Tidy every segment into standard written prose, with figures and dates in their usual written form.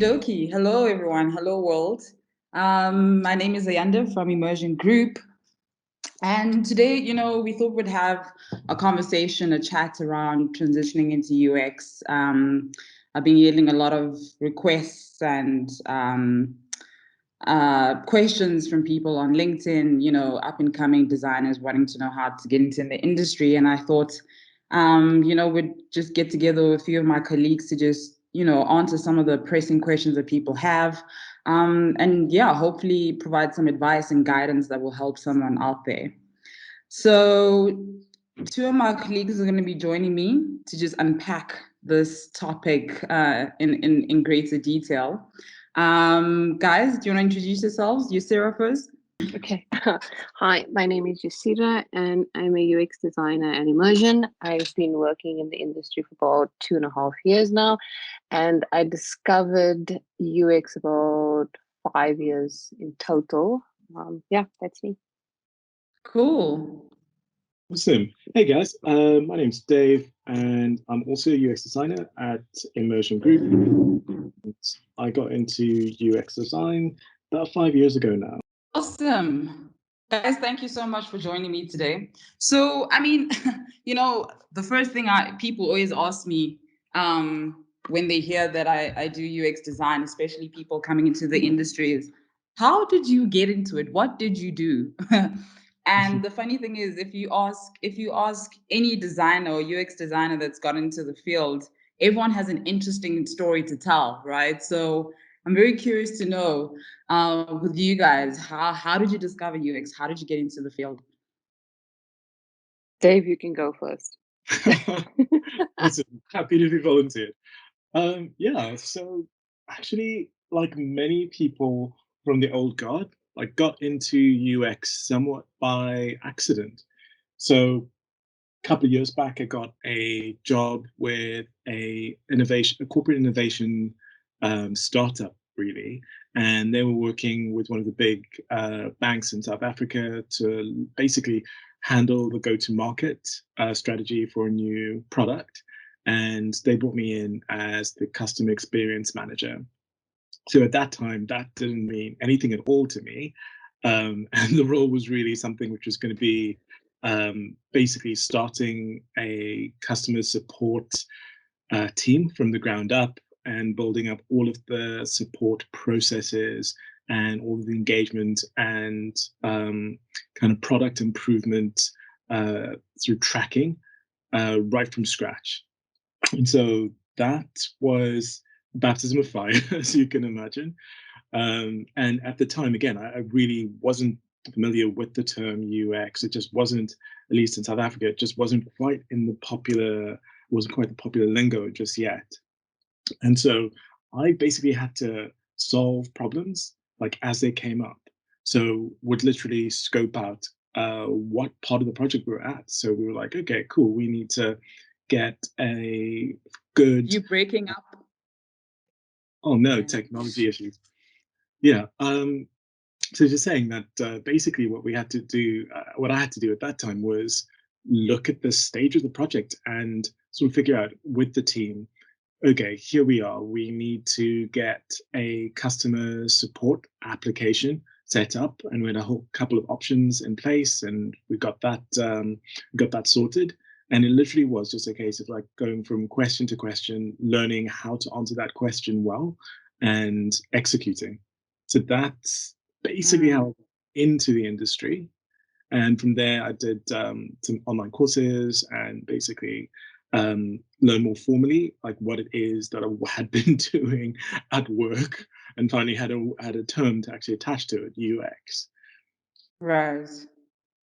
dokie. Hello, everyone. Hello, world. My name is Ayanda from Immersion Group. And today, we thought we'd have a conversation, a chat around transitioning into UX. I've been getting a lot of requests and questions from people on LinkedIn, up and coming designers wanting to know how to get into the industry. And I thought, we'd just get together with a few of my colleagues to just, answer some of the pressing questions that people have. And yeah, hopefully provide some advice and guidance that will help someone out there. So two of my colleagues are going to be joining me to just unpack this topic in greater detail. Guys, do you want to introduce yourselves? Yuseerah first. Okay. Hi, my name is Yuseerah and I'm a UX designer at Immersion. I've been working in the industry for about 2.5 years now, and I discovered UX about 5 years in total. Yeah, that's me. Cool. Awesome. Hey guys, my name's Dave and I'm also a UX designer at Immersion Group. I got into UX design about 5 years ago now. Awesome. Guys, thank you so much for joining me today. So, the first thing people always ask me when they hear that I do UX design, especially people coming into the industry, is how did you get into it? What did you do? And the funny thing is, if you ask any designer or UX designer that's got into the field, everyone has an interesting story to tell, right? So I'm very curious to know with you guys, how did you discover UX? How did you get into the field? Dave, you can go first. Awesome. Happy to be volunteered. So actually, like many people from the old guard, like got into UX somewhat by accident. So a couple of years back, I got a job with a corporate innovation startup, really, and they were working with one of the big banks in South Africa to basically handle the go-to-market strategy for a new product. And they brought me in as the customer experience manager. So at that time, that didn't mean anything at all to me. And the role was really something which was going to be basically starting a customer support team from the ground up and building up all of the support processes and all of the engagement and kind of product improvement through tracking right from scratch. And so that was baptism of fire, as you can imagine. And at the time, again, I really wasn't familiar with the term UX. It just wasn't, at least in South Africa, it just wasn't quite the popular lingo just yet. And so I basically had to solve problems like as they came up. So would literally scope out what part of the project we were at. So we were like, okay, cool, we need to get a good... You breaking up? Oh no, technology issues. Yeah. So just saying that basically what I had to do at that time was look at the stage of the project and sort of figure out with the team, okay, here we are. We need to get a customer support application set up, and we had a whole couple of options in place, and we got that sorted. And it literally was just a case of like going from question to question, learning how to answer that question well, and executing. So that's basically how I got into the industry. And from there, I did some online courses and basically learn more formally like what it is that I had been doing at work, and finally had a term to actually attach to it, UX. Right.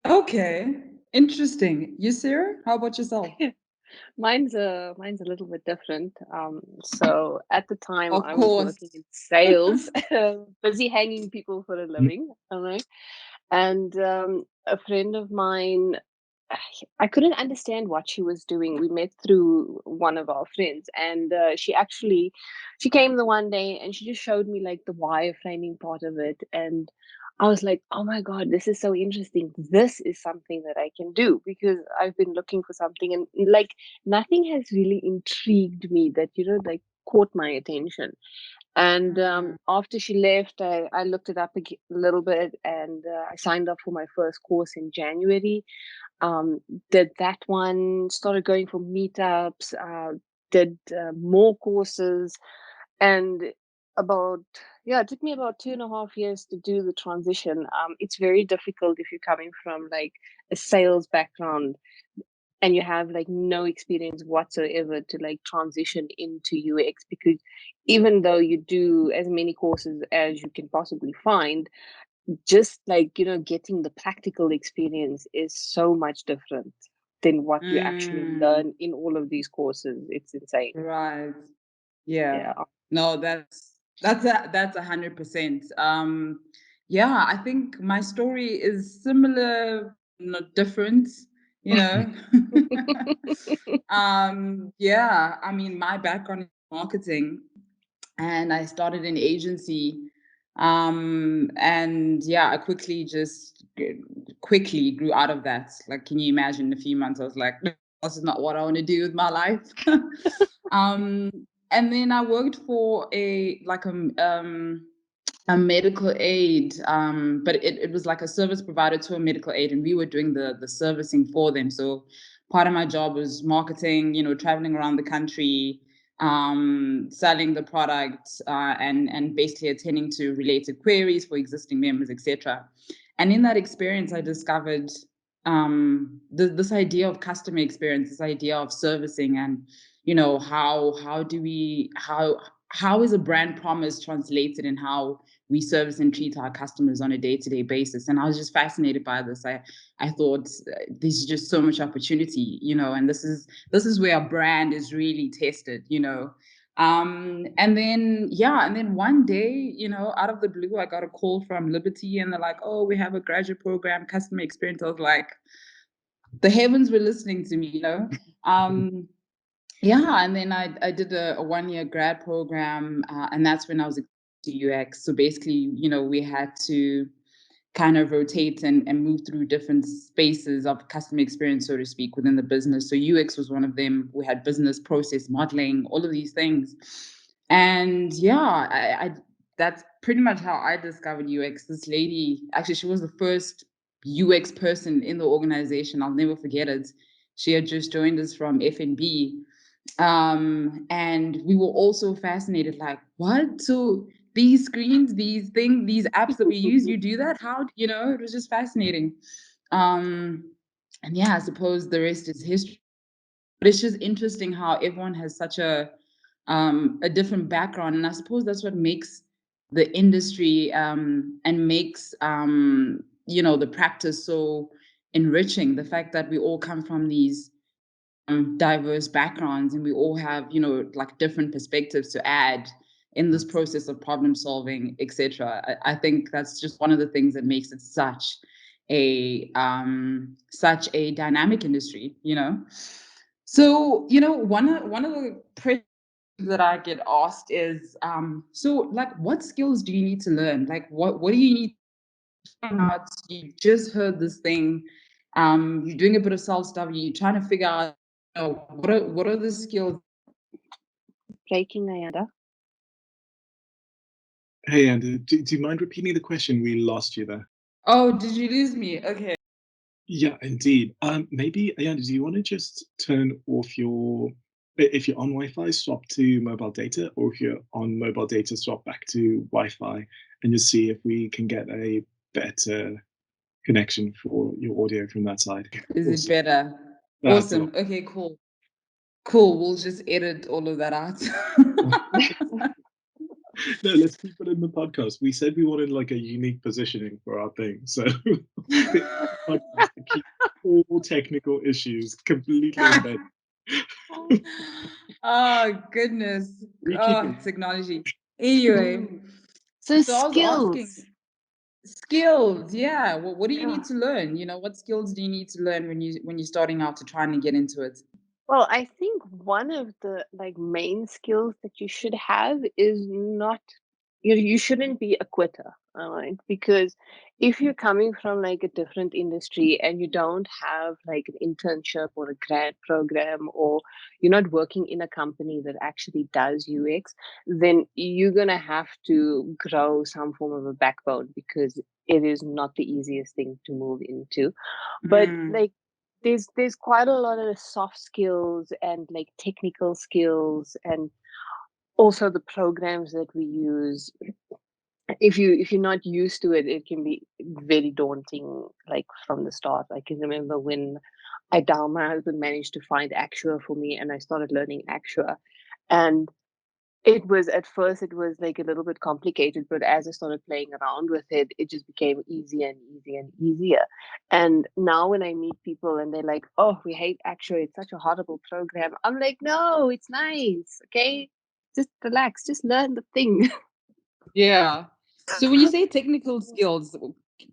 Okay. Interesting. Yuseerah, how about yourself? Mine's a little bit different. So at the time Of I was course. working in sales, busy hanging people for a living. All right. And a friend of mine, I couldn't understand what she was doing. We met through one of our friends, and she came the one day and she just showed me like the wireframing part of it, and I was like, oh my God, this is so interesting. This is something that I can do, because I've been looking for something, and like nothing has really intrigued me that, like caught my attention. And after she left, I looked it up a little bit, and I signed up for my first course in January. Did that one, started going for meetups, did more courses, and it took me about 2.5 years to do the transition. It's very difficult if you're coming from like a sales background and you have like no experience whatsoever to like transition into UX, because even though you do as many courses as you can possibly find, just like, getting the practical experience is so much different than what you actually learn in all of these courses. It's insane. Right. Yeah. Yeah. No, that's 100%. Yeah, I think my story is similar, not different, you know. Yeah, I mean, my background is marketing, and I started an agency. And yeah, I quickly grew out of that. Like, can you imagine, in a few months I was like, "No, this is not what I want to do with my life." um and then I worked for a medical aid, but it was like a service provider to a medical aid, and we were doing the servicing for them. So part of my job was marketing, traveling around the country, selling the product, and basically attending to related queries for existing members, etc. And in that experience, I discovered this idea of customer experience, this idea of servicing, and how is a brand promise translated in how we service and treat our customers on a day-to-day basis. And I was just fascinated by this. I thought there's just so much opportunity, and this is where our brand is really tested. And then one day, out of the blue, I got a call from Liberty, and they're like, "Oh, we have a graduate program, customer experience." I was like, the heavens were listening to me. Yeah, and then I did a 1-year grad program, and that's when I was to UX. So basically, we had to kind of rotate and move through different spaces of customer experience, so to speak, within the business. So UX was one of them. We had business process modeling, all of these things. And yeah, I that's pretty much how I discovered UX. This lady, actually, she was the first UX person in the organization. I'll never forget it. She had just joined us from FNB. And we were also fascinated, like, what? So these screens, these things, these apps that we use, you do that? How, it was just fascinating. And yeah, I suppose the rest is history. But it's just interesting how everyone has such a different background. And I suppose that's what makes the industry and makes the practice so enriching. The fact that we all come from these diverse backgrounds, and we all have like different perspectives to add in this process of problem solving, etc. I think that's just one of the things that makes it such a dynamic industry. So one of the questions that I get asked is, so like, what skills do you need to learn? Like, what do you need out? You just heard this thing, you're doing a bit of self-study, you're trying to figure out, what are the skills? Breaking, Ayanda. Hey, Andy, do you mind repeating the question? We lost you there. Oh, did you lose me? Okay. Yeah, indeed. Maybe, Ayanda, do you want to just turn off if you're on Wi-Fi, swap to mobile data, or if you're on mobile data, swap back to Wi-Fi, and just see if we can get a better connection for your audio from that side. Is it Awesome. better? That's all. Awesome. Okay, cool, we'll just edit all of that out. No, let's keep it in the podcast. We said we wanted like a unique positioning for our thing, so the podcast to keep all technical issues completely in bed. Oh goodness. We keep Oh, it. technology. Anyway, So so I was asking, skills. skills, yeah. Well, what do you Yeah. need to learn? What skills do you need to learn when you're starting out to trying to get into it? Well, I think one of the like main skills that you should have is not, you shouldn't be a quitter. All right, because if you're coming from like a different industry and you don't have like an internship or a grad program, or you're not working in a company that actually does UX, then you're gonna have to grow some form of a backbone, because it is not the easiest thing to move into. But Mm, like there's quite a lot of soft skills and like technical skills, and also the programs that we use. If you're not used to it, it can be very daunting, like from the start. I can remember when my husband managed to find Actua for me, and I started learning Actua. And at first it was like a little bit complicated, but as I started playing around with it, it just became easier and easier and easier. And now when I meet people and they're like, "Oh, we hate Actua, it's such a horrible program," I'm like, "No, it's nice, okay? Just relax, just learn the thing." yeah. So when you say technical skills,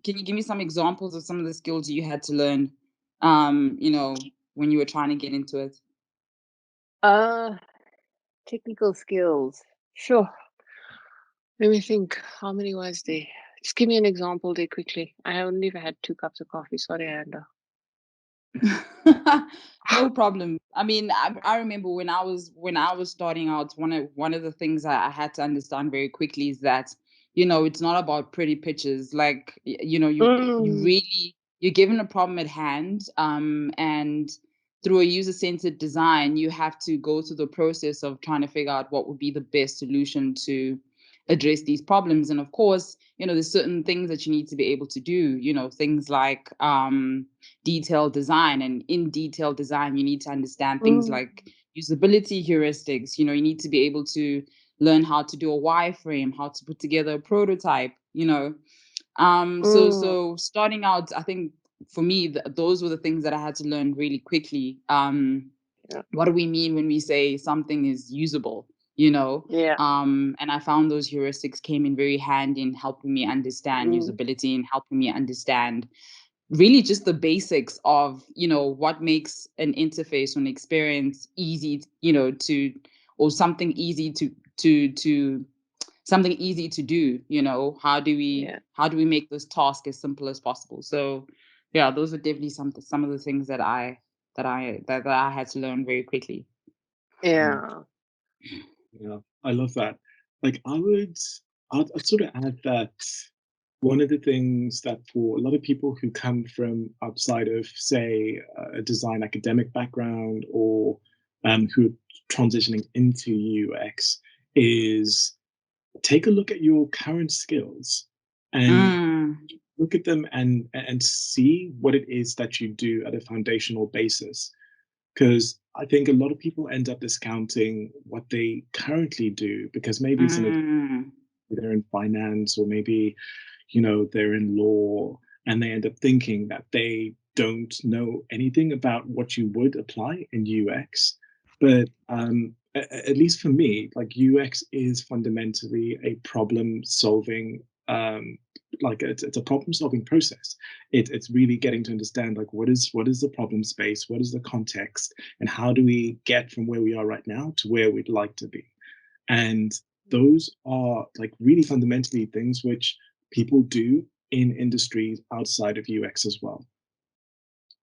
can you give me some examples of some of the skills you had to learn, when you were trying to get into it? uh Technical skills. Sure. Let me think. How many was there? Just give me an example there quickly. I only ever had 2 cups of coffee. Sorry, Ayanda. No problem. I mean, I remember when I was starting out, one of the things I had to understand very quickly is that, it's not about pretty pictures. Like, you Mm, really, you're given a problem at hand, and through a user-centered design, you have to go through the process of trying to figure out what would be the best solution to address these problems. And of course, there's certain things that you need to be able to do, things like detailed design. And in detailed design, you need to understand things mm, like usability heuristics. You need to be able to learn how to do a wireframe, how to put together a prototype. mm. So starting out, I think for me, those were the things that I had to learn really quickly. Yeah. What do we mean when we say something is usable? You know, Yeah. and I found those heuristics came in very handy in helping me understand Mm, usability and helping me understand really just the basics of what makes an interface or an experience easy, to or something easy to something easy to do. yeah. How do we make this task as simple as possible? So yeah, those are definitely some of the things that I had to learn very quickly. Mm, Yeah. yeah, I love that. Like, I'd sort of add that one of the things that for a lot of people who come from outside of, say, a design academic background, or who are transitioning into UX, is take a look at your current skills and Mm, look at them and see what it is that you do at a foundational basis. Because I think a lot of people end up discounting what they currently do because maybe mm, they're in finance, or maybe they're in law, and they end up thinking that they don't know anything about what you would apply in UX. But at least for me, like, UX is fundamentally a problem solving, like it's a problem solving process. It's really getting to understand, like, what is the problem space, what is the context, and how do we get from where we are right now to where we'd like to be. And those are, like, really fundamentally things which people do in industries outside of UX as well.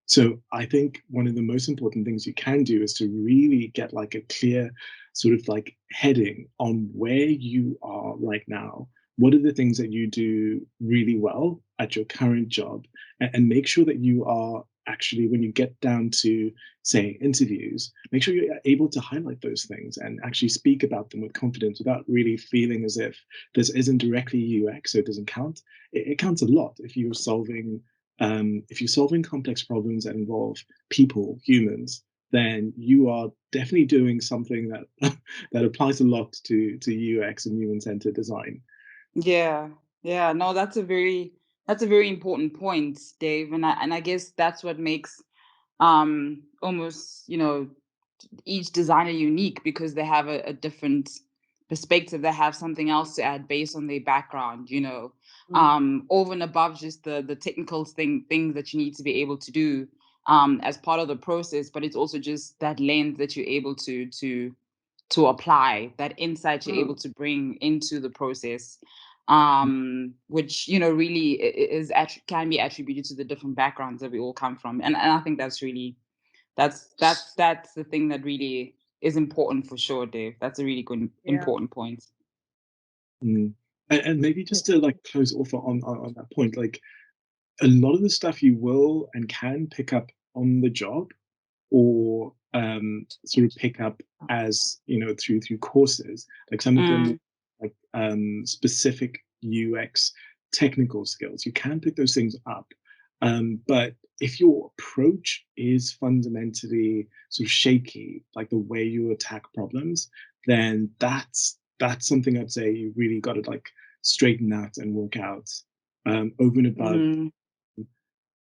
So I think one of the most important things you can do is to really get like a clear sort of like heading on where you are right now. What are the things that you do really well at your current job? And make sure that you are actually, when you get down to, say, interviews, make sure you're able to highlight those things and actually speak about them with confidence without really feeling as if this isn't directly UX, so it doesn't count. It counts a lot if you're solving complex problems that involve people, humans, then you are definitely doing something that that applies a lot to UX and human-centered design. yeah, yeah. No, that's a very important point, Dave. And I guess that's what makes almost each designer unique, because they have a different perspective. They have something else to add based on their background, Mm, over and above just the technical things that you need to be able to do as part of the process. But it's also just that lens that you're able to apply, that insight you're able mm, to bring into the process. which really can be attributed to the different backgrounds that we all come from, and I think that's really that's the thing that really is important for sure, Dave. That's a really good important point. And maybe just to like close off on that point, like a lot of the stuff you will and can pick up on the job, or sort of pick up as through courses, like some of them like specific UX technical skills, you can pick those things up, but if your approach is fundamentally sort of shaky, like the way you attack problems, then that's something I'd say you really got to like straighten out and work out, over and above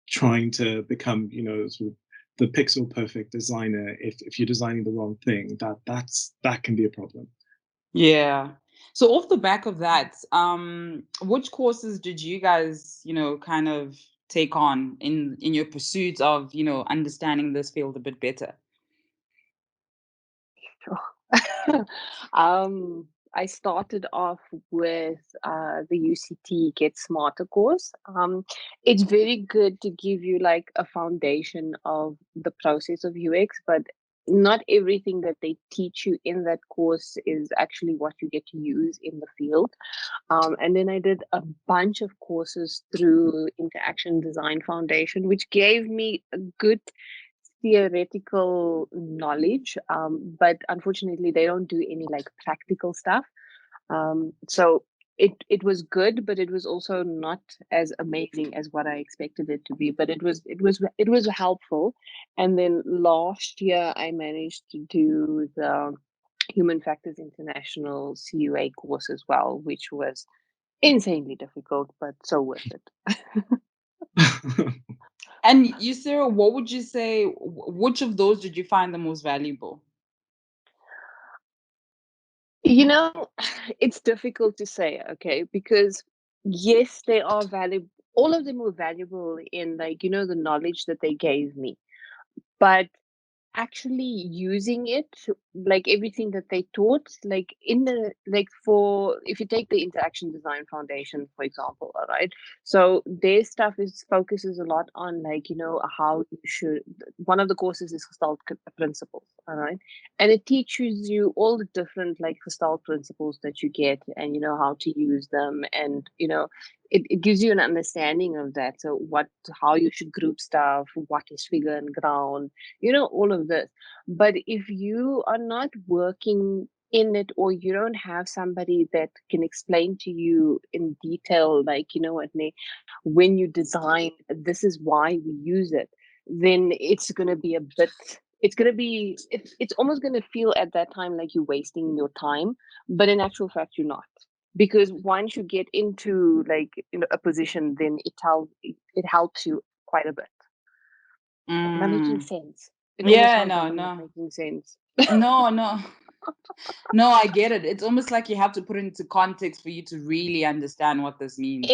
trying to become sort of the pixel perfect designer. If you're designing the wrong thing, that can be a problem. Yeah. So off the back of that, which courses did you guys kind of take on in your pursuit of understanding this field a bit better? I started off with the UCT Get Smarter course. It's very good to give you like a foundation of the process of UX, but not everything that they teach you in that course is actually what you get to use in the field. And then I did a bunch of courses through Interaction Design Foundation, which gave me a good theoretical knowledge, but unfortunately they don't do any like practical stuff. So it was good, but it was also not as amazing as what I expected it to be. But it was helpful. And then last year I managed to do the Human Factors International CUA course as well, which was insanely difficult, but so worth it. And Yuseerah, what would you say, which of those did you find the most valuable? It's difficult to say, okay, because yes, they are valuable. All of them were valuable in like, the knowledge that they gave me. But actually using it, like everything that they taught, like for if you take the Interaction Design Foundation for example, all right, so their stuff focuses a lot on like how you should. One of the courses is Gestalt principles, all right, and it teaches you all the different like Gestalt principles that you get, and how to use them, and it gives you an understanding of that. So how you should group stuff, what is figure and ground, all of this. But if you are not working in it, or you don't have somebody that can explain to you in detail, like, when you design, this is why we use it, then it's going to be it's almost going to feel at that time like you're wasting your time. But in actual fact, you're not. Because once you get into like a position, then it helps you quite a bit. Am I making sense? It almost Yeah, sounds like I'm not making sense. no, no, I get it. It's almost like you have to put it into context for you to really understand what this means.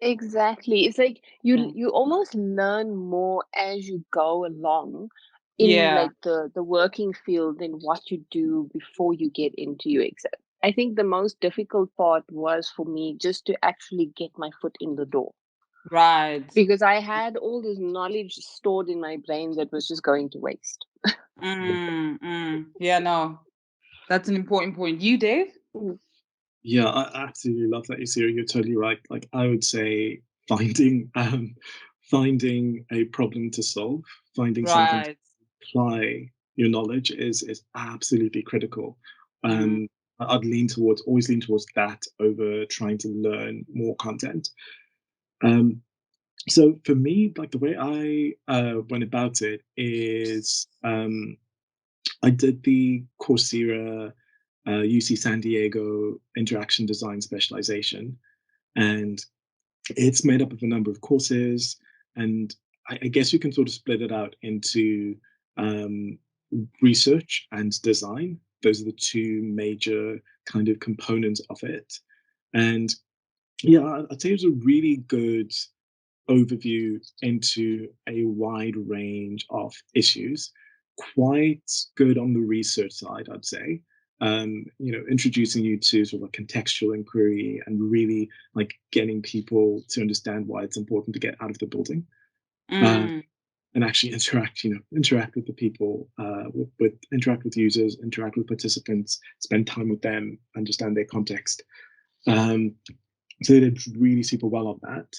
Exactly. It's like you almost learn more as you go along in Yeah. like the working field than what you do before you get into UX. I think the most difficult part was for me just to actually get my foot in the door. Right. Because I had all this knowledge stored in my brain that was just going to waste. Yeah, no, that's an important point. You, Dave? Yeah, I absolutely love that, Yuseerah. You're totally right. Like I would say finding a problem to solve, finding something to Right. apply your knowledge is absolutely critical. Mm. I'd always lean towards that over trying to learn more content. So for me, like the way I went about it is I did the Coursera UC San Diego interaction design specialization, and it's made up of a number of courses. And I guess you can sort of split it out into um, research and design. Those are the two major kind of components of it. And yeah, I'd say it was a really good overview into a wide range of issues. Quite good on the research side, I'd say. introducing you to sort of a contextual inquiry and really like getting people to understand why it's important to get out of the building. And actually interact with the people, interact with users, interact with participants, spend time with them, understand their context. So they did really super well on that.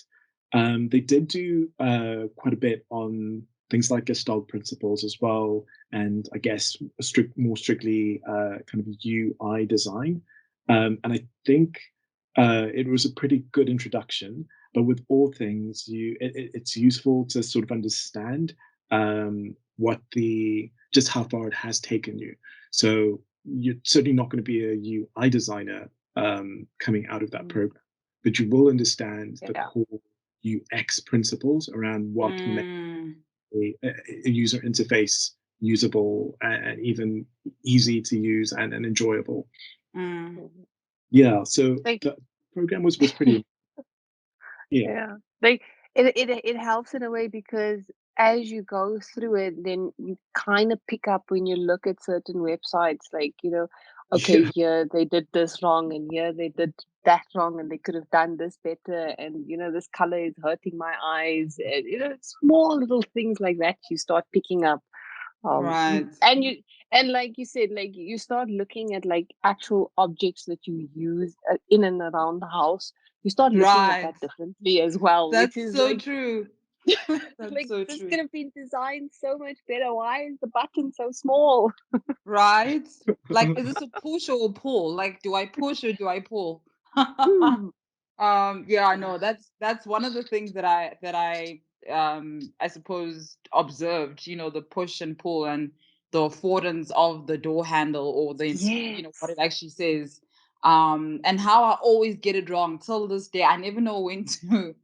They did do quite a bit on things like Gestalt principles as well, and I guess more strictly kind of UI design. And I think it was a pretty good introduction. But with all things, it's useful to sort of understand just how far it has taken you. So you're certainly not going to be a UI designer coming out of that program, but you will understand the core UX principles around what makes a user interface usable and even easy to use and enjoyable. Yeah, so the program was pretty. Yeah. Like it helps in a way because as you go through it, then you kind of pick up when you look at certain websites, like, okay, here they did this wrong and here they did that wrong and they could have done this better, and this color is hurting my eyes, and small little things like that you start picking up. Right. And like you said, like you start looking at like actual objects that you use in and around the house. You start looking at that differently as well, which That's is so like true. That's like so this true. could have been designed so much better. Why is the button so small? Right? Like, is this a push or a pull? Like, do I push or do I pull? Yeah, no, that's one of the things that I suppose observed, the push and pull and the affordance of the door handle or what it actually says. And how I always get it wrong till this day. I never know when to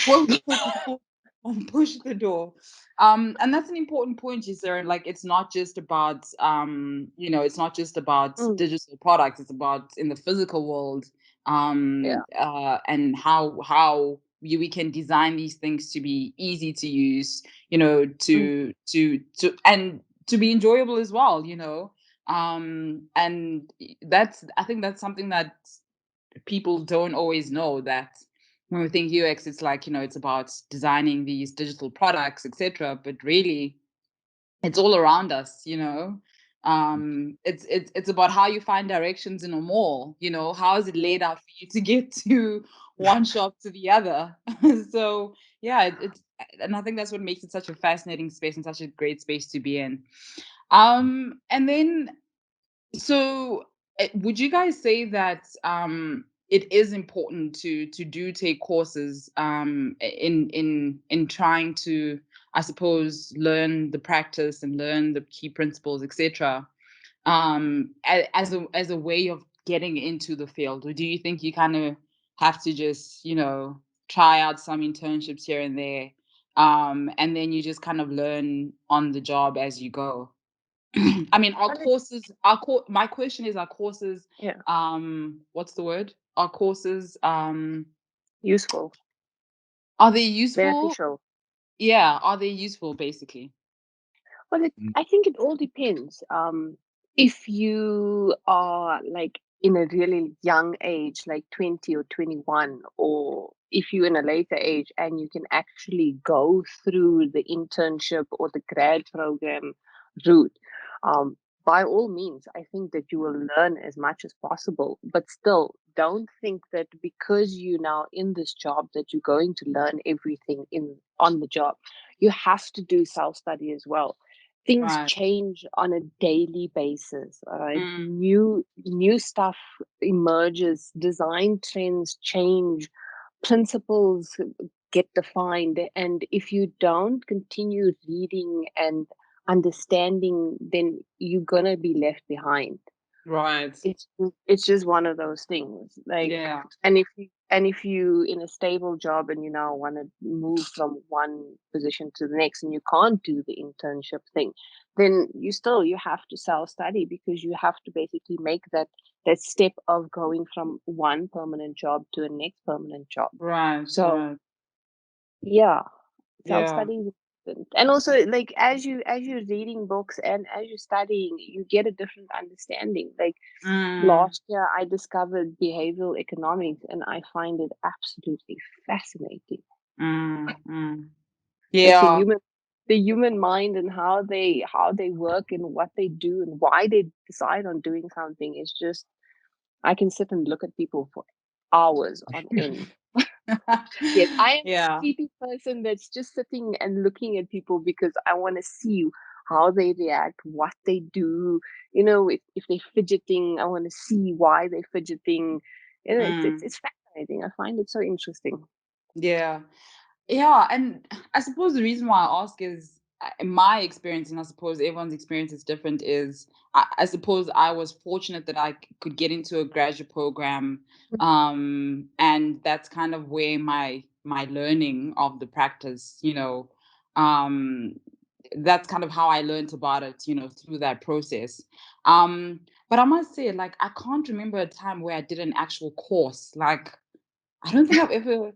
pull the door or push the door. And that's an important point, Yuseerah. Like, it's not just about it's not just about digital products, it's about in the physical world, and how we can design these things to be easy to use, and to be enjoyable as well, and I think that's something that people don't always know, that when we think UX, it's like, it's about designing these digital products, etc. But really, it's all around us, it's about how you find directions in a mall, how is it laid out for you to get to one shop to the other. So yeah, and I think that's what makes it such a fascinating space and such a great space to be in. And then, so would you guys say that it is important to take courses in trying to, I suppose, learn the practice and learn the key principles, etc., as a way of getting into the field? Or do you think you kind of have to just, try out some internships here and there, and then you just kind of learn on the job as you go? I mean, my question is, are courses, what's the word? Are courses, useful? are they useful? Beneficial? Yeah, are they useful, basically? Well, I think it all depends. If you are like in a really young age, like 20 or 21, or if you're in a later age and you can actually go through the internship or the grad program route, by all means, I think that you will learn as much as possible. But still, don't think that because you're now in this job that you're going to learn everything on the job. You have to do self-study as well. Things Right. change on a daily basis. All right, new stuff emerges, design trends change, principles get defined, and if you don't continue reading and understanding, then you're gonna be left behind. Right. It's just one of those things. Like, Yeah. and if you in a stable job and you now want to move from one position to the next and you can't do the internship thing, then you have to self study, because you have to basically make that step of going from one permanent job to a next permanent job. Right. So Right. yeah, self Yeah. study is consistent. And also, like, as you're reading books and as you're studying, you get a different understanding. Like Mm, last year, I discovered behavioral economics, and I find it absolutely fascinating. mm, mm. Like Yeah, the human mind and how they work and what they do and why they decide on doing something is just, I can sit and look at people for hours on end. Yes, I am a yeah. sleepy person that's just sitting and looking at people because I want to see how they react, what they do. If they're fidgeting, I want to see why they're fidgeting. Mm, It's fascinating. I find it so interesting. yeah. Yeah, and I suppose the reason why I ask is in my experience, and I suppose everyone's experience is different, is I suppose I was fortunate that could get into a graduate program. And that's kind of where my learning of the practice, um, that's kind of how I learned about it, through that process. Um, but I must say, like, I can't remember a time where I did an actual course. Like, I don't think I've ever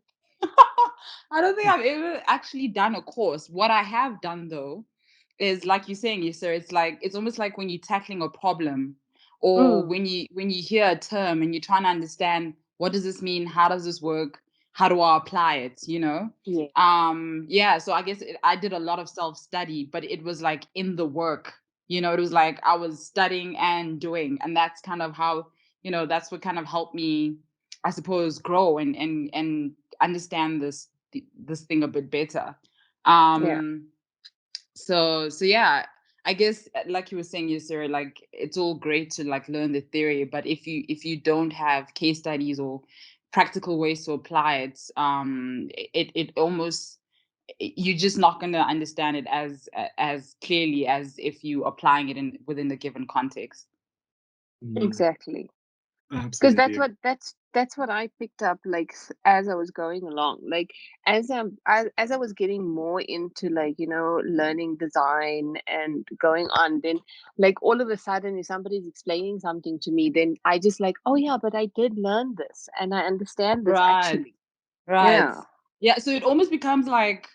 I don't think I've ever actually done a course. What I have done though is like you're saying, you sir, it's almost like when you're tackling a problem or Mm, when you hear a term and you're trying to understand what does this mean, how does this work, how do I apply it, yeah, yeah, so I guess I did a lot of self-study, but it was like in the work, it was like I was studying and doing, and that's kind of how, that's what kind of helped me, I suppose, grow and understand this thing a bit better. yeah, Um, so yeah, I guess like you were saying, Yuseerah, like it's all great to like learn the theory, but if you don't have case studies or practical ways to apply it, it almost you're just not going to understand it as clearly as if you applying it in within the given context. Mm, exactly. I Because absolutely that's agree. what I picked up, like, as I was going along, like, as I was getting more into, like, learning design and going on, then, like, all of a sudden if somebody's explaining something to me, then I just like, oh yeah, but I did learn this and I understand this Right, actually. right. Yeah. Yeah, so it almost becomes like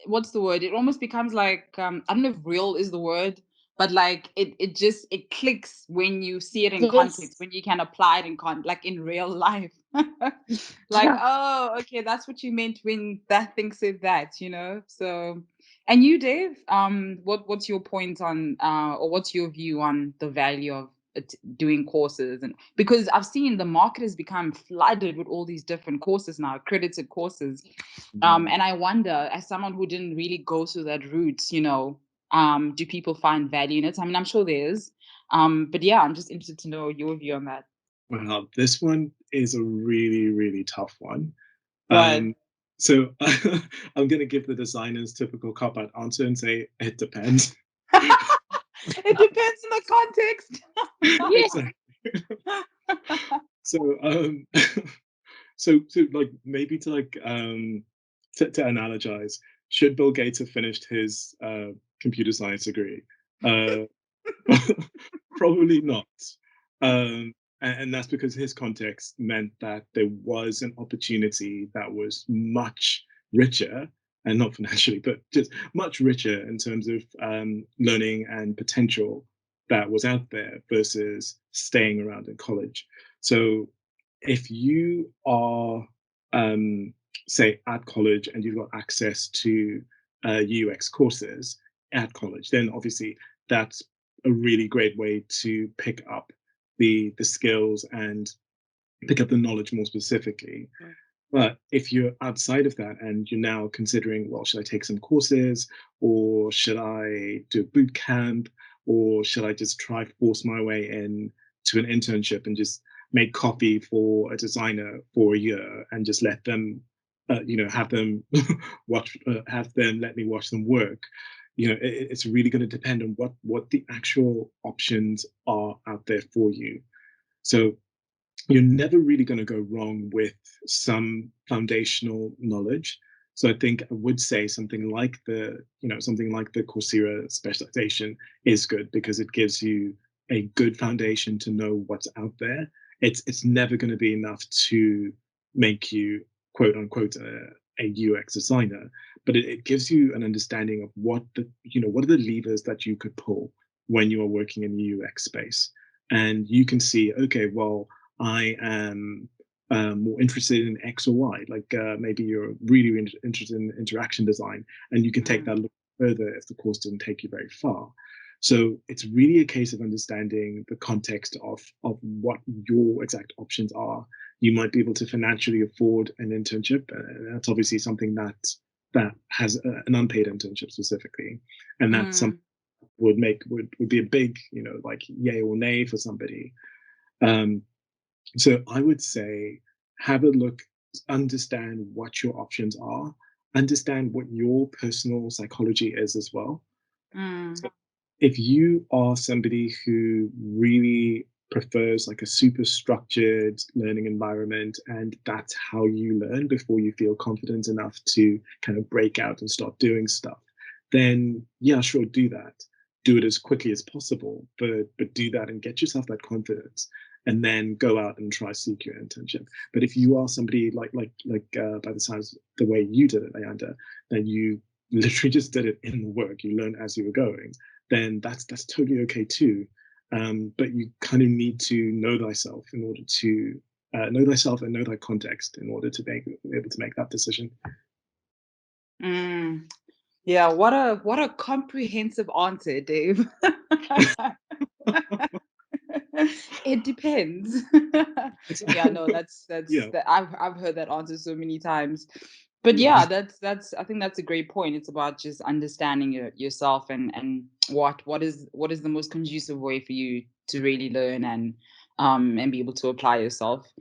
what's the word? It almost becomes like I don't know if real is the word, but like it clicks when you see it in context, Yes. when you can apply it like in real life. Like, Yeah. oh, okay, that's what you meant when that thing said that. So, and you, Dave, what's your point on or what's your view on the value of doing courses? And because I've seen the market has become flooded with all these different courses now, accredited courses, Mm. and I wonder, as someone who didn't really go through that route, do people find value in it? I mean, I'm sure there is. But yeah, I'm just interested to know your view on that. Well, this one is a really, really tough one. Right. Um, so I'm going to give the designer's typical cop-out answer and say it depends. It depends on the context. Yeah. Exactly. So, so like maybe to to analogize, should Bill Gates have finished his computer science degree? Uh, Probably not. And that's because his context meant that there was an opportunity that was much richer, and not financially, but just much richer in terms of learning and potential that was out there versus staying around in college. So if you are, um, say, at college and you've got access to UX courses at college, then obviously that's a really great way to pick up the skills and pick up the knowledge more specifically. But if you're outside of that and you're now considering, well, should I take some courses or should I do a boot camp or should I just try force my way in to an internship and just make copy for a designer for a year and just let them, have them have them let me watch them work. It's really going to depend on what the actual options are out there for you. So you're never really going to go wrong with some foundational knowledge. So I think I would say something like the Coursera specialization is good because it gives you a good foundation to know what's out there. It's never going to be enough to make you quote unquote a UX designer, but it gives you an understanding of what are the levers that you could pull when you are working in the UX space. And you can see, okay, well, I am more interested in X or Y. Like maybe you're really interested in interaction design, and you can take that a little further if the course didn't take you very far. So it's really a case of understanding the context of what your exact options are. You might be able to financially afford an internship, and that's obviously something that has an unpaid internship specifically, and that's something would be a big, like yay or nay for somebody. So I would say have a look, understand what your options are, understand what your personal psychology is as well. So if you are somebody who really prefers like a super structured learning environment, and that's how you learn before you feel confident enough to kind of break out and start doing stuff, then yeah, sure, do that. Do it as quickly as possible, but do that and get yourself that confidence, and then go out and try seek your internship. But if you are somebody like by the sounds the way you did it, Ayanda, then you literally just did it in the work, you learned as you were going, then that's totally okay too. But you kind of need to know thyself in order to know thyself and know thy context in order to be able to make that decision. Yeah, what a comprehensive answer, Dave. It depends. Yeah, no, that's Yeah. that I've heard that answer so many times. But yeah, that's I think that's a great point. It's about just understanding yourself and what is the most conducive way for you to really learn and be able to apply yourself.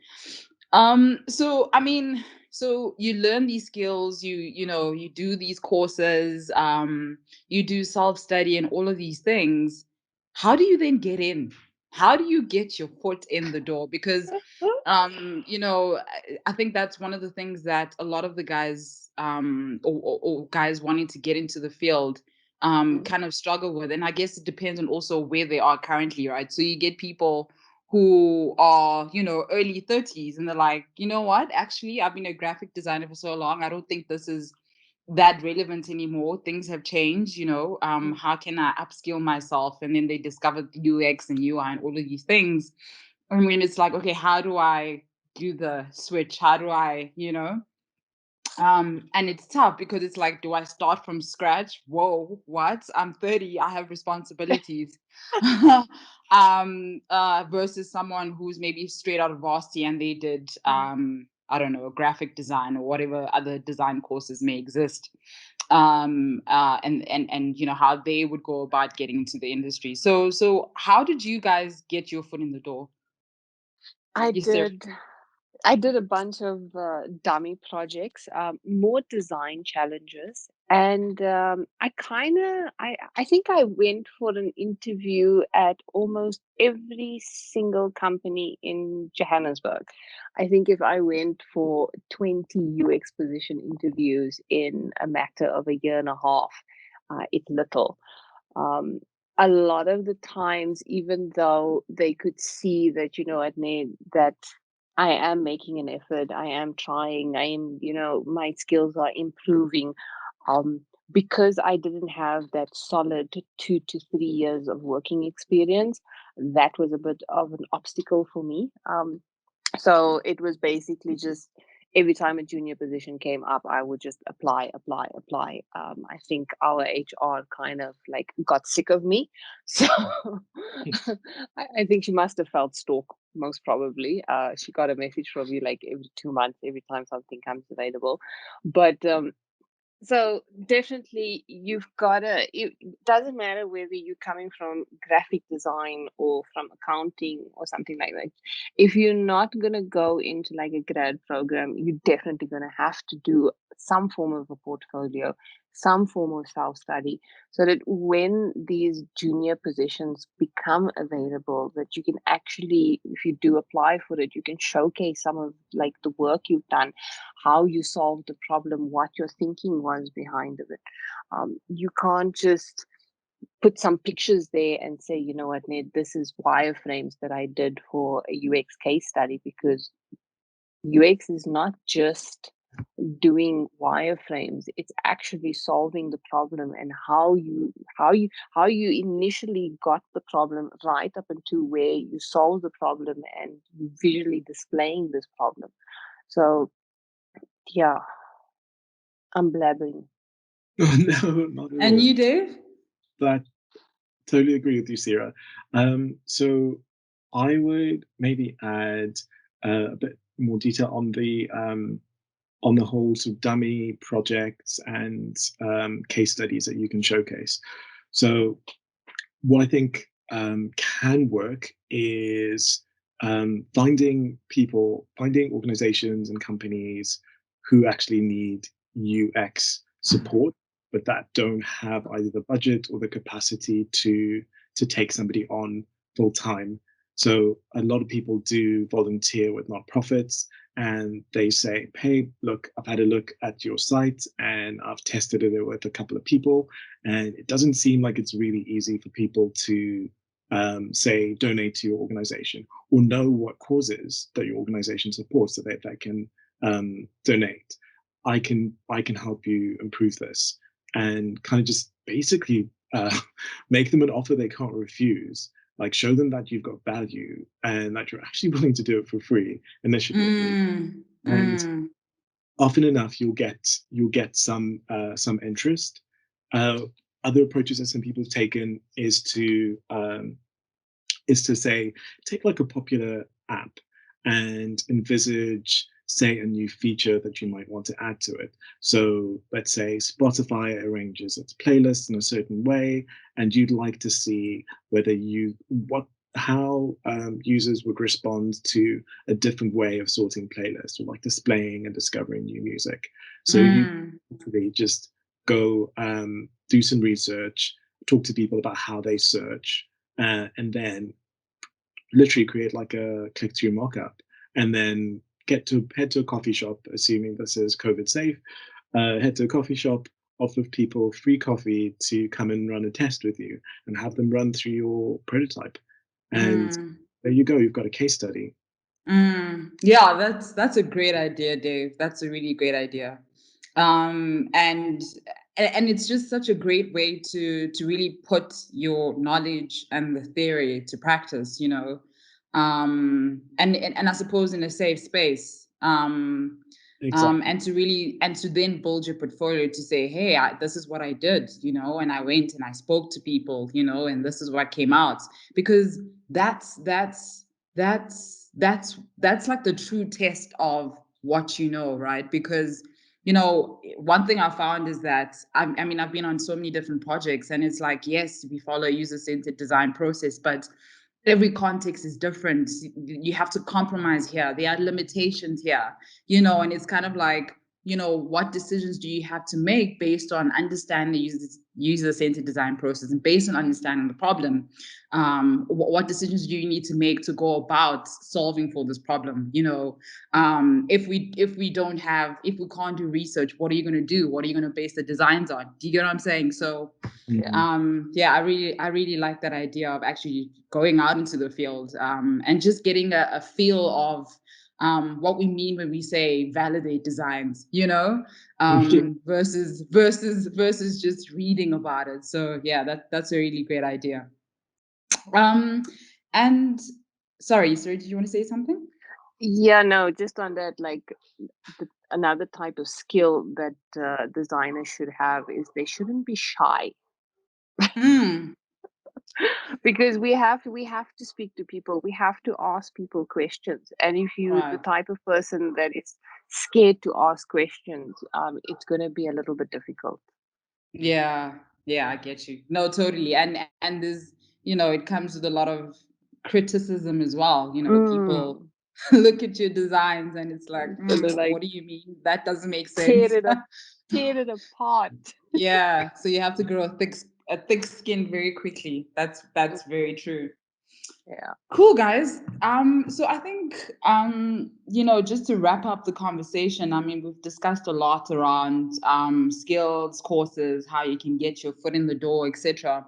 So I mean, so you learn these skills, you do these courses, you do self-study and all of these things. How do you then get in? How do you get your foot in the door? Because I think that's one of the things that a lot of the guys or guys wanting to get into the field kind of struggle with. And I guess it depends on also where they are currently, right? So you get people who are, early 30s, and they're like, you know what, actually, I've been a graphic designer for so long, I don't think this is that relevant anymore. Things have changed, how can I upskill myself? And then they discovered UX and UI and all of these things. I mean, it's like, okay, how do I do the switch? How do I, and it's tough because it's like, do I start from scratch? Whoa, what? I'm 30, I have responsibilities. Versus someone who's maybe straight out of varsity and they did I don't know, graphic design or whatever other design courses may exist. And how they would go about getting into the industry. So how did you guys get your foot in the door? I Yuseerah? did a bunch of dummy projects, more design challenges, and I think I went for an interview at almost every single company in Johannesburg. I think if I went for 20 UX position interviews in a matter of a year and a half, it's little. Um, a lot of the times, even though they could see that, that I am making an effort, I am trying, I am, my skills are improving. Because I didn't have that solid 2 to 3 years of working experience, that was a bit of an obstacle for me. So it was basically just every time a junior position came up, I would just apply. I think our HR kind of like got sick of me. So I think she must have felt stalked, most probably. She got a message from you like every 2 months, every time something comes available. But so definitely you've got to, it doesn't matter whether you're coming from graphic design or from accounting or something like that. If you're not going to go into like a grad program, you're definitely going to have to do some form of a portfolio, some form of self-study, so that when these junior positions become available, that you can actually, if you do apply for it, you can showcase some of like the work you've done, how you solved the problem, what your thinking was behind of it. You can't just put some pictures there and say, you know what, Ned, this is wireframes that I did for a UX case study, because UX is not just doing wireframes. It's actually solving the problem, and how you initially got the problem right up into where you solve the problem and you visually displaying this problem. So yeah, I'm blabbing. No, not at And all. you, Dave? But totally agree with you, Sarah. So I would maybe add a bit more detail on the whole sort of dummy projects and case studies that you can showcase. So what I think can work is finding organizations and companies who actually need UX support, but that don't have either the budget or the capacity to take somebody on full time. So a lot of people do volunteer with nonprofits, and they say, "Hey, look, I've had a look at your site and I've tested it with a couple of people, and it doesn't seem like it's really easy for people to say donate to your organization or know what causes that your organization supports so that they can donate. I can help you improve this," and kind of just basically make them an offer they can't refuse. Like, show them that you've got value and that you're actually willing to do it for free initially. Mm, And mm, often enough, you'll get some interest. Uh, Other approaches that some people have taken is to say, take like a popular app and envisage, say, a new feature that you might want to add to it. So let's say Spotify arranges its playlists in a certain way, and you'd like to see whether you what how users would respond to a different way of sorting playlists, or like displaying and discovering new music. So you mm, really just go do some research, talk to people about how they search, and then literally create like a click-through mock-up, and then head to a coffee shop, assuming this is COVID safe. Head to a coffee shop, offer people free coffee to come and run a test with you, and have them run through your prototype. And mm. there you go. You've got a case study. Yeah, that's a great idea, Dave. That's a really great idea. Um, and and it's just such a great way to really put your knowledge and the theory to practice, you know. And I suppose in a safe space. Exactly. And to really and to then build your portfolio to say, hey, this is what I did, you know, and I went and I spoke to people, you know, and this is what came out. Because that's like the true test of what you know, right? Because you know, one thing I found is that I mean, I've been on so many different projects, and it's like, yes, we follow a user-centered design process, but every context is different. You have to compromise here. There are limitations here, you know, and it's kind of like, you know, what decisions do you have to make based on understanding the user-centered design process and based on understanding the problem. What decisions do you need to make to go about solving for this problem? You know, if we can't do research, what are you going to do? What are you going to base the designs on? Do you get what I'm saying? So Yeah. yeah, I really like that idea of actually going out into the field, and just getting a feel of what we mean when we say validate designs, you know, versus just reading about it. So yeah, that's a really great idea. um and sorry, did you want to say something? Yeah, no, just on that, like another type of skill that designers should have is they shouldn't be shy. Mm, Because we have to speak to people, we have to ask people questions, and if you the right. type of person that is scared to ask questions, it's going to be a little bit difficult. Yeah, yeah, I get you. No, totally. And there's, you know, it comes with a lot of criticism as well. You know, people Mm. look at your designs and it's like, And they're like, what do you mean? That doesn't make tear sense. it up, tear it apart. Yeah, so you have to grow a thick skin very quickly. That's very true. Yeah. Cool, guys. So I think, you know, just to wrap up the conversation, I mean, we've discussed a lot around skills, courses, how you can get your foot in the door, etc.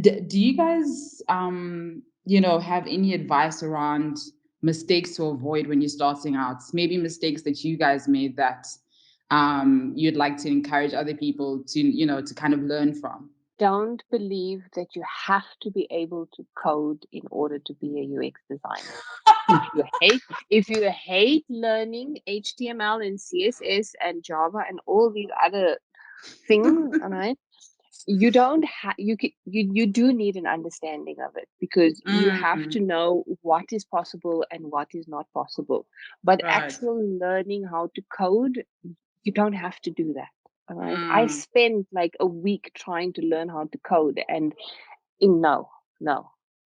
Do you guys, you know, have any advice around mistakes to avoid when you're starting out? Maybe mistakes that you guys made that you'd like to encourage other people to, to kind of learn from. Don't believe that you have to be able to code in order to be a UX designer. If you hate learning HTML and CSS and Java and all these other things, all right, you don't have you do need an understanding of it, because you have to know what is possible and what is not possible. But Right. actual learning how to code, you don't have to do that. All right. I spent like a week trying to learn how to code, and no,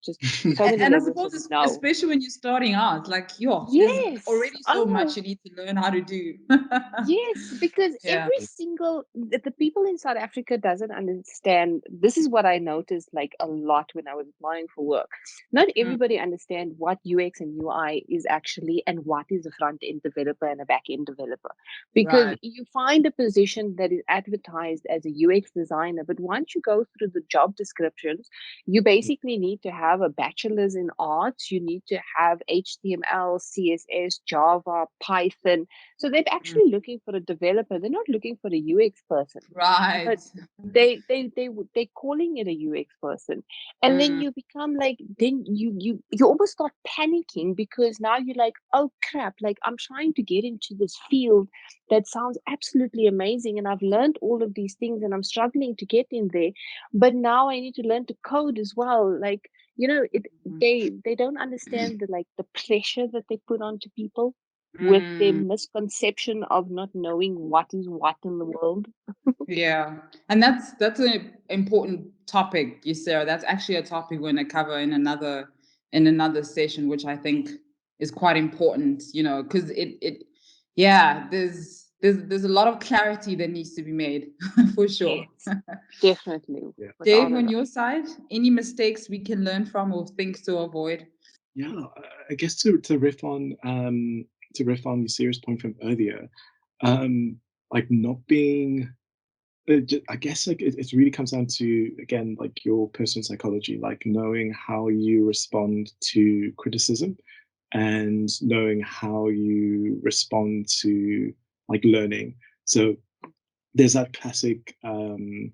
just so many And I levels suppose, of no. especially when you're starting out, like, there's Yes. already so much you need to learn how to do. Yes, because Yeah. every single the people in South Africa doesn't understand. This is what I noticed like a lot when I was applying for work. Not everybody understand what UX and UI is actually, and what is a front end developer and a back end developer. Because Right. you find a position that is advertised as a UX designer, but once you go through the job descriptions, you basically need to have a bachelor's in arts, you need to have HTML, CSS, Java, Python. So they're actually looking for a developer. They're not looking for a UX person. Right. But they're calling it a UX person, and then you become like, then you almost start panicking, because now you're like, oh crap, like I'm trying to get into this field that sounds absolutely amazing, and I've learned all of these things, and I'm struggling to get in there, but now I need to learn to code as well. Like, they don't understand the pressure that they put onto people with their misconception of not knowing what is what in the world. Yeah, and that's an important topic, Yuseerah. That's actually a topic we're going to cover in another session, which I think is quite important. Because there's a lot of clarity that needs to be made for sure. Yes, definitely. Yeah. Dave, on your side, any mistakes we can learn from or things to avoid? Yeah, I guess to riff on Yuseerah's point from earlier, like not being I guess like it really comes down to, again, like your personal psychology, like knowing how you respond to criticism, and knowing how you respond to like learning. So there's that classic Carol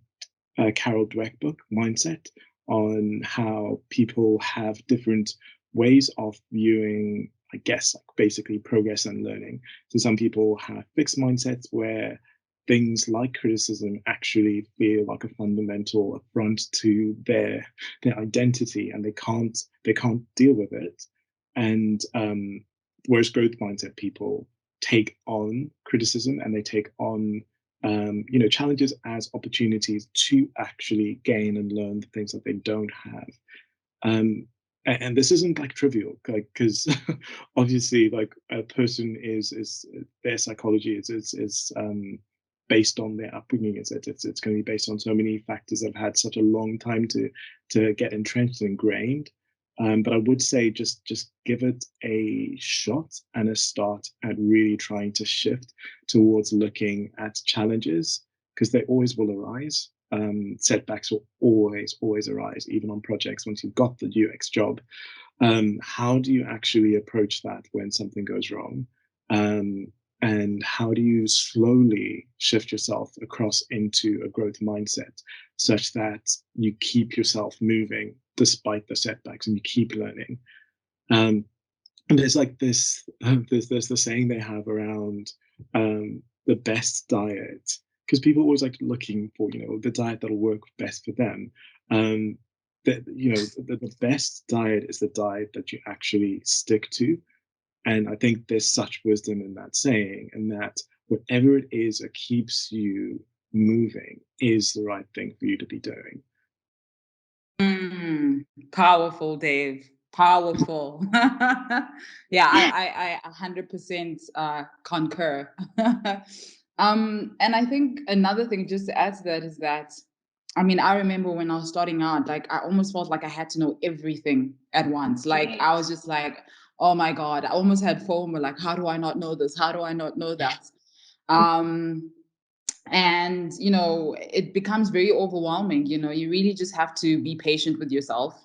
Dweck book, Mindset, on how people have different ways of viewing, I guess, like basically progress and learning. So some people have fixed mindsets where things like criticism actually feel like a fundamental affront to their identity, and they can't deal with it. And whereas growth mindset people take on criticism, and they take on challenges as opportunities to actually gain and learn the things that they don't have. And this isn't like trivial, like, because obviously, like, a person is their psychology is based on their upbringing. It's going to be based on so many factors that have had such a long time to get entrenched and ingrained. But I would say just give it a shot and a start at really trying to shift towards looking at challenges, because they always will arise. Setbacks will always arise, even on projects once you've got the UX job. How do you actually approach that when something goes wrong? And how do you slowly shift yourself across into a growth mindset, such that you keep yourself moving despite the setbacks, and you keep learning? And there's like this, there's the saying they have around the best diet, because people always like looking for the diet that'll work best for them. That the best diet is the diet that you actually stick to. And I think there's such wisdom in that saying, and that whatever it is that keeps you moving is the right thing for you to be doing. Powerful, Dave. Powerful. Yeah, I 100% concur. And I think another thing just to add to that is that, I mean, I remember when I was starting out, like I almost felt like I had to know everything at once. Like I was just like, oh my God, I almost had FOMO, like, how do I not know this? How do I not know that? And it becomes very overwhelming. You really just have to be patient with yourself.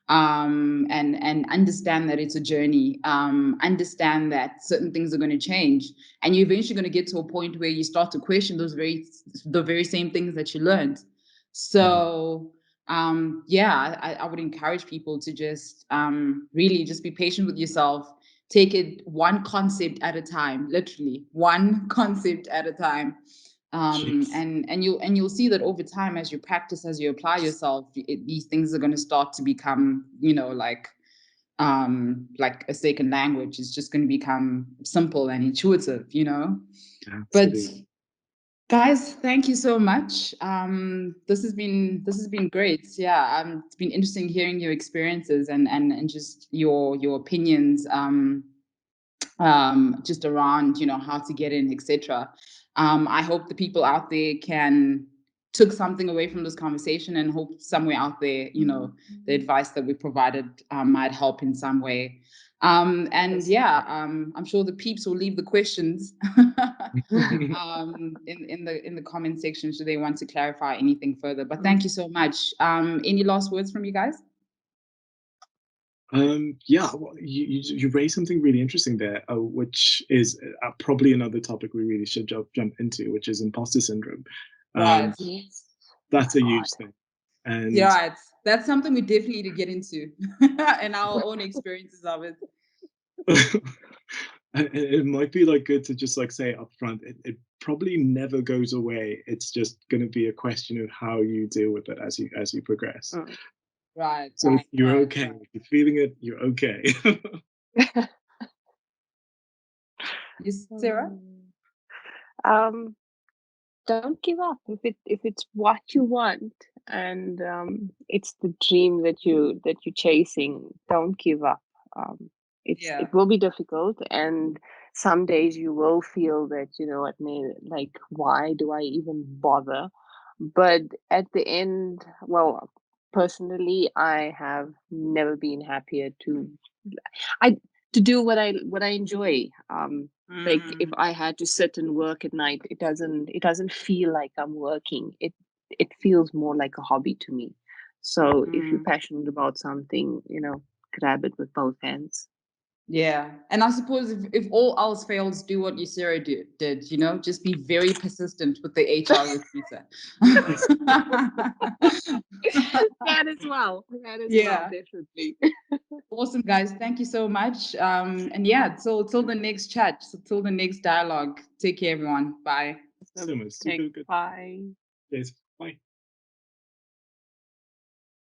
and understand that it's a journey. Understand that certain things are going to change, and you're eventually going to get to a point where you start to question the very same things that you learned. So yeah, I would encourage people to just really just be patient with yourself. Take it one concept at a time, literally one concept at a time. And you'll see that over time, as you practice, as you apply yourself, these things are going to start to become, like a second language. It's just going to become simple and intuitive, But Absolutely. guys, thank you so much. This has been great. Yeah, it's been interesting hearing your experiences and just your opinions. Just around, how to get in, etc. I hope the people out there took something away from this conversation, and hope somewhere out there, the advice that we provided might help in some way. And yeah, I'm sure the peeps will leave the questions in the comment section should they want to clarify anything further. But thank you so much. Any last words from you guys? Yeah, well, you raised something really interesting there, which is probably another topic we really should jump into, which is imposter syndrome. Right. Yes. That's a huge thing, and Yeah, that's something we definitely need to get into and our own experiences of it. it might be like good to just like say up front, it probably never goes away. It's just going to be a question of how you deal with it as you progress. Right. So if you're okay, if you're feeling it, you're okay. Sarah? Don't give up if it's what you want, and it's the dream that you're chasing. Don't give up. It will be difficult, and some days you will feel that, like, why do I even bother? But at the end, well, personally, I have never been happier I to do what I enjoy. Like, if I had to sit and work at night, it doesn't feel like I'm working. It feels more like a hobby to me. So if you're passionate about something, grab it with both hands. Yeah. And I suppose if all else fails, do what Yuseerah did, just be very persistent with the HR recruiter. That as well. Yeah. Definitely. Awesome, guys. Thank you so much. And yeah, till the next chat, till the next dialogue. Take care, everyone. Bye. So much, Okay, super good. bye. Yes.